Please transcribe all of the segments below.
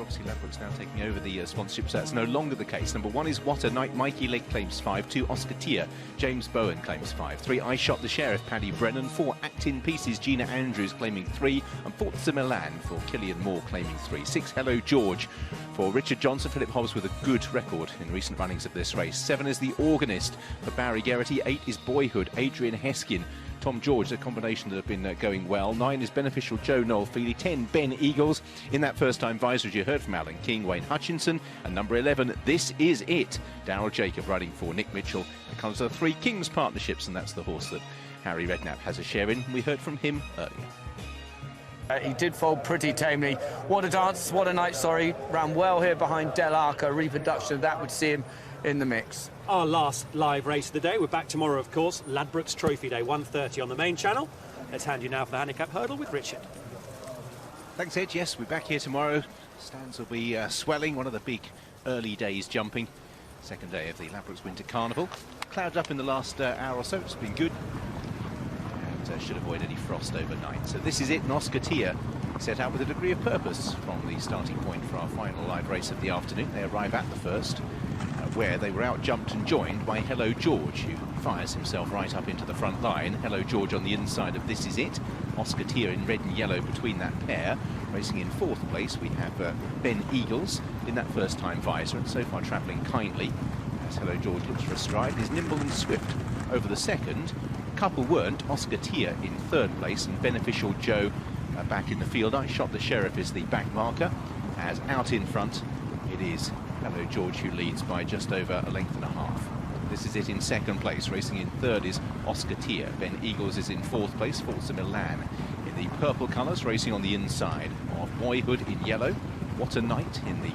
Obviously, Ladbrokes now taking over the sponsorship, so that's no longer the case. Number 1 is What a Night. Mikey Lake claims 5. 2, Oscar Tier. James Bowen claims 5. 3, I Shot the Sheriff. Paddy Brennan. 4, Act in Pieces. Gina Andrews claiming 3. And Forza Milan for Killian Moore claiming 3. 6, Hello George for Richard Johnson. Philip Hobbs with a good record in recent runnings of this race. 7 is The Organist for Barry Geraghty. 8 is Boyhood. Adrian Heskin. Tom George, a combination that have been going well. 9 is Beneficial Joe, Noel Feely. 10, Beneagles. In that first-time visor, as you heard from Alan King, Wayne Hutchinson. And number 11, This Is It. Darryl Jacob riding for Nick Mitchell. The colours are 3 Kings Partnerships, and that's the horse that Harry Redknapp has a share in. We heard from him earlier. He did fold pretty tamely. What a dance, what a night, sorry. Ran well here behind Del Arca. Reproduction of that would see him in the mix. Our last live race of the day. We're back tomorrow, of course. Ladbrokes Trophy Day, 1:30 on the main channel. Let's hand you now for the handicap hurdle with Richard. Thanks, Ed. Yes, we're back here tomorrow. Stands will be swelling. One of the big early days jumping. Second day of the Ladbrokes Winter Carnival. Clouded up in the last hour or so. It's been good. And should avoid any frost overnight. So this is it. And Oscar Tier set out with a degree of purpose from the starting point for our final live race of the afternoon. They arrive at the first, where they were out-jumped and joined by Hello George, who fires himself right up into the front line. Hello George on the inside of This Is It. Oscar Tier in red and yellow between that pair. Racing in 4th place, we have Beneagles in that first-time visor, and so far travelling kindly as Hello George looks for a stride. He's nimble and swift over the second. Couple weren't. Oscar Tier in 3rd place, and Beneficial Joe back in the field. I Shot the Sheriff is the back marker, as out in front it is Hello George, who leads by just over a length and a half. This is it in 2nd place. Racing in 3rd is Oscar Tier. Beneagles is in 4th place. Forza Milan in the purple colours, racing on the inside of Boyhood in yellow. What a Night in the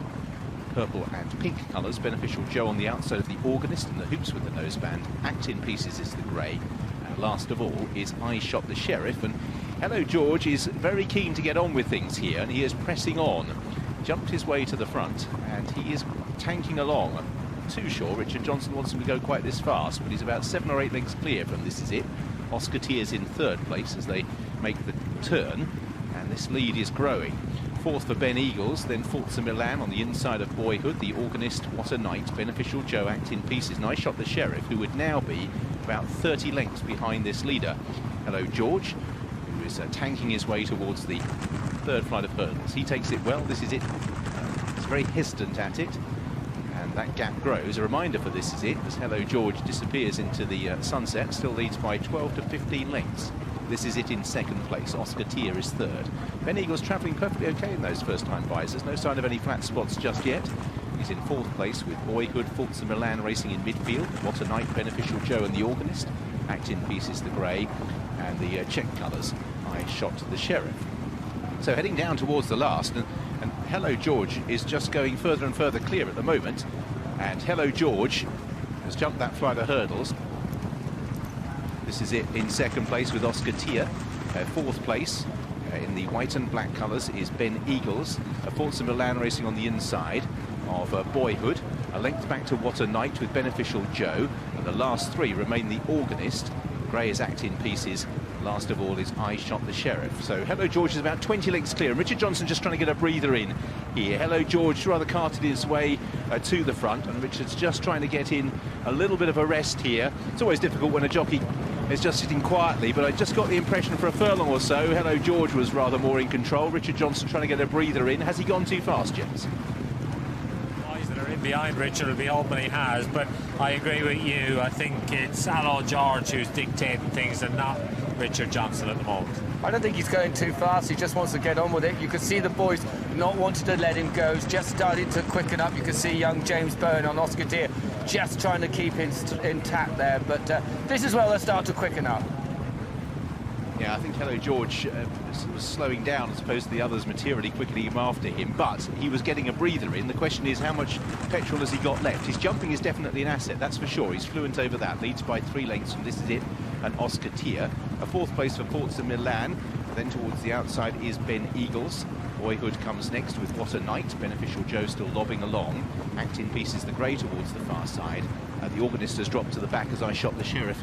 purple and pink colours. Beneficial Joe on the outside of the Organist in the hoops with the noseband. Act in Pieces is the grey. And last of all is I Shot the Sheriff. And Hello George is very keen to get on with things here, and he is pressing on. Jumped his way to the front, and he is tanking along. I'm too sure Richard Johnson wants him to go quite this fast, but he's about 7 or 8 lengths clear from This Is It. Oscar Tier's in 3rd place as they make the turn, and this lead is growing. 4th for Beneagles, then Forza Milan on the inside of Boyhood. The Organist, What a Night. Beneficial Joe, Act in Pieces. And I Shot the Sheriff, who would now be about 30 lengths behind this leader. Hello George, who is tanking his way towards the 3rd flight of hurdles. He takes it well. This Is It. He's very hesitant at it, and that gap grows. A reminder for This Is It, as Hello George disappears into the sunset, still leads by 12 to 15 lengths. This Is It in 2nd place. Oscar Tier is 3rd. Beneagles travelling perfectly okay in those first-time visors. No sign of any flat spots just yet. He's in 4th place with Boyhood. Forza Milan racing in midfield. What a Night, Beneficial Joe and the Organist. Act in Pieces the grey, and the check colours. I Shot the Sheriff. So heading down towards the last, and Hello George is just going further and further clear at the moment. And Hello George has jumped that flight of hurdles. This is it in 2nd place with Oscar Tier. 4th place in the white and black colours is Beneagles. Forza Milan racing on the inside of Boyhood. A length back to What a Night with Beneficial Joe. And the last 3 remain the Organist. Grey is Act in Pieces. Last of all is I Shot the Sheriff. So Hello George is about 20 lengths clear, and Richard Johnson just trying to get a breather in here. Hello George rather carted his way to the front, and Richard's just trying to get in a little bit of a rest here. It's always difficult when a jockey is just sitting quietly, but I just got the impression for a furlong or so Hello George was rather more in control. Richard Johnson trying to get a breather in. Has he gone too fast, James? That are in behind Richard will be hoping he has, but I agree with you. I think it's Hello George who's dictating things and not Richard Johnson at the moment. I don't think he's going too fast. He just wants to get on with it. You can see the boys not wanting to let him go. He's just starting to quicken up. You can see young James Bowen on Oscar Tier just trying to keep him intact there. But this is where they'll start to quicken up. Yeah, I think Hello George was slowing down as opposed to the others materially quickening after him, but he was getting a breather in. The question is, how much petrol has he got left? His jumping is definitely an asset, that's for sure. He's fluent over that, leads by 3 lengths from This Is It and Oscar Tier. A 4th place for Forza Milan. Then towards the outside is Beneagles. Boyhood comes next with What a Night. Beneficial Joe still lobbing along. Act in Pieces the grey towards the far side. The Organist has dropped to the back as I Shot the Sheriff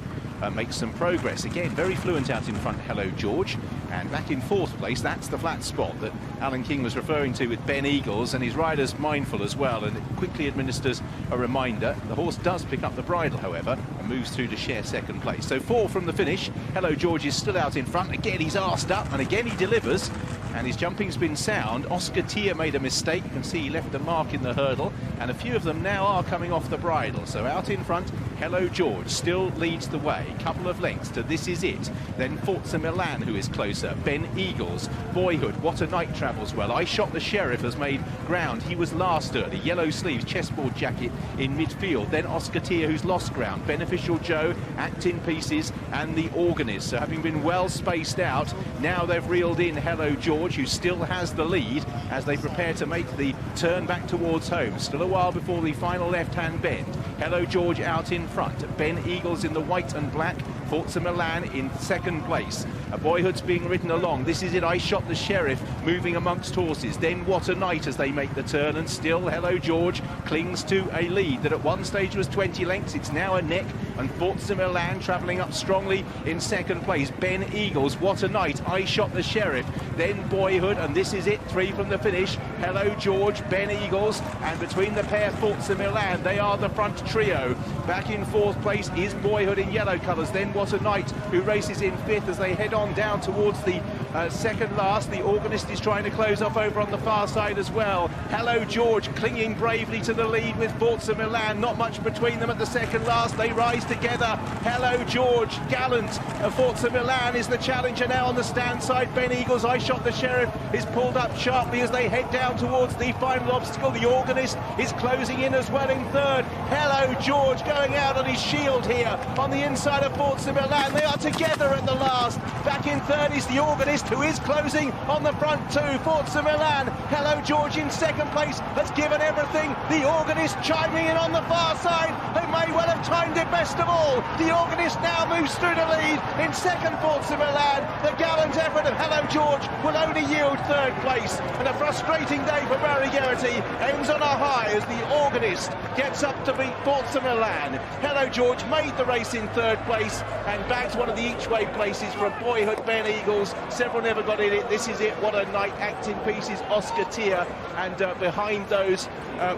make some progress. Again, very fluent out in front, Hello George. And back in 4th place, that's the flat spot that Alan King was referring to with Beneagles, and his rider's mindful as well, and it quickly administers a reminder. The horse does pick up the bridle, however, and moves through to share 2nd place. So 4 from the finish. Hello George is still out in front. Again, he's arsed up, and again he delivers. And his jumping's been sound. Oscar Tier made a mistake. You can see he left a mark in the hurdle, and a few of them now are coming off the bridle. So out in front, Hello George still leads the way. Couple of lengths to This Is It. Then Forza Milan, who is closer. Beneagles, Boyhood, What a Night travels well. I Shot the Sheriff has made ground. He was last early. Yellow sleeves, chessboard jacket in midfield. Then Oscar Tier, who's lost ground. Beneficial Joe, Act in Pieces, and the Organist. So having been well spaced out, now they've reeled in Hello George, who still has the lead as they prepare to make the turn back towards home. Still a while before the final left-hand bend. Hello George out in front. Beneagles in the white and black. Forza Milan in 2nd place. A Boyhood's being ridden along. This Is It, I Shot the Sheriff, moving amongst horses. Then What a Night as they make the turn, and still Hello George clings to a lead that at one stage was 20 lengths. It's now a neck, and Forza Milan travelling up strongly in 2nd place. Beneagles, What a Night, I Shot the Sheriff. Then Boyhood, and This Is It, 3 from the finish. Hello George, Beneagles, and between the pair, Forza Milan, they are the front trio. Back in 4th place is Boyhood in yellow colours. Then What a Night, who races in 5th as they head on down towards the 2nd last. The Organist is trying to close off over on the far side as well. Hello George clinging bravely to the lead with Forza Milan. Not much between them at the 2nd last. They rise together. Hello George, gallant. Forza Milan is the challenger now on the stand side. Beneagles, I Shot the Sheriff, is pulled up sharply as they head down towards the final obstacle. The Organist is closing in as well in 3rd. Hello George going out on his shield here on the inside of Forza Milan. They are together at the last. Back in 3rd is the Organist, who is closing on the front too. Forza Milan, Hello George in 2nd place, has given everything. The Organist chiming in on the far side. They may well have timed it best of all. The Organist now moves through the lead. In 2nd, Forza Milan. The gallant effort of Hello George will only yield 3rd place. And a frustrating day for Barry Geraghty ends on a high as the Organist gets up to beat Forza Milan. Hello George made the race in 3rd place and bagged one of the each-way places from Boyhood, Beneagles. Several never got in it. This Is It, What a Night, Act in Pieces, Oscar Tier. And behind those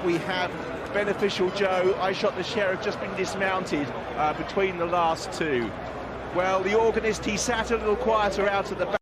we have Beneficial Joe, I Shot the Sheriff, just been dismounted between the last two. Well, the Organist, he sat a little quieter out at the back.